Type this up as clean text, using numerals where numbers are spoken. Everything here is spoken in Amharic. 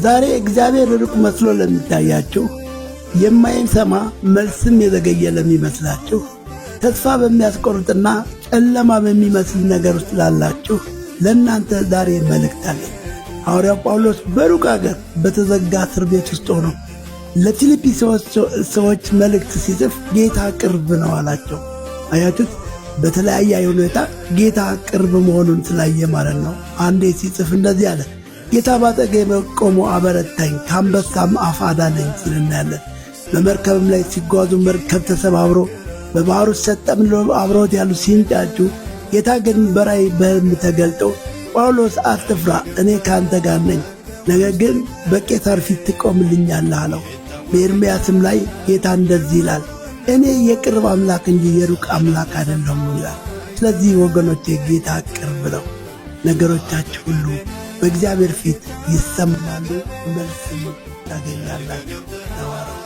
ዛሬ እግዚአብሔር ሩቅ መስሎ ለሚታያችሁ፣ የማይሰማ መልስም የዘገየ ለሚመስላችሁ፣ ተስፋ በሚያስቆርጥና ጨለማ በሚመስል ነገር ውስጥ ላላችሁ ለእናንተ ዛሬ መልእክት አለኝ። ሐዋርያው ጳውሎስ በሩቅ አገር በተዘጋ እስር ቤት ውስጥ ሆኖ ለፊልጵስዩስ ሰዎች መልእክት ሲጽፍ ጌታ ቅርብ ነው አላቸው። አያችሁት? በተለያየ ሁኔታ ጌታ ቅርብ መሆኑን ስላየ ማለት ነው። አንዴ ሲጽፍ እንደዚህ አለ፣ ጌታ ባጠገቤ ቆሞ አበረታኝ፣ ከአንበሳም አፍ አዳነኝ ሲል እናያለን። በመርከብም ላይ ሲጓዙ መርከብ ተሰባብሮ በባሕር ውስጥ ሰጠም ብሎ አብረውት ያሉ ሲንጫጩ፣ ጌታ ግን በራእይ በሕልም ተገልጦ ጳውሎስ አትፍራ፣ እኔ ከአንተ ጋር ነኝ፣ ነገር ግን በቄሳር ፊት ትቆምልኛለህ አለው። በኤርምያስም ላይ ጌታ እንደዚህ ይላል፣ እኔ የቅርብ አምላክ እንጂ የሩቅ አምላክ አይደለሁም ይላል። ስለዚህ ወገኖቼ ጌታ ቅርብ ነው። ነገሮቻችሁ ሁሉ በእግዚአብሔር ፊት ይሰማሉ፣ መልስም ታገኛላችሁ። ተባረኩ።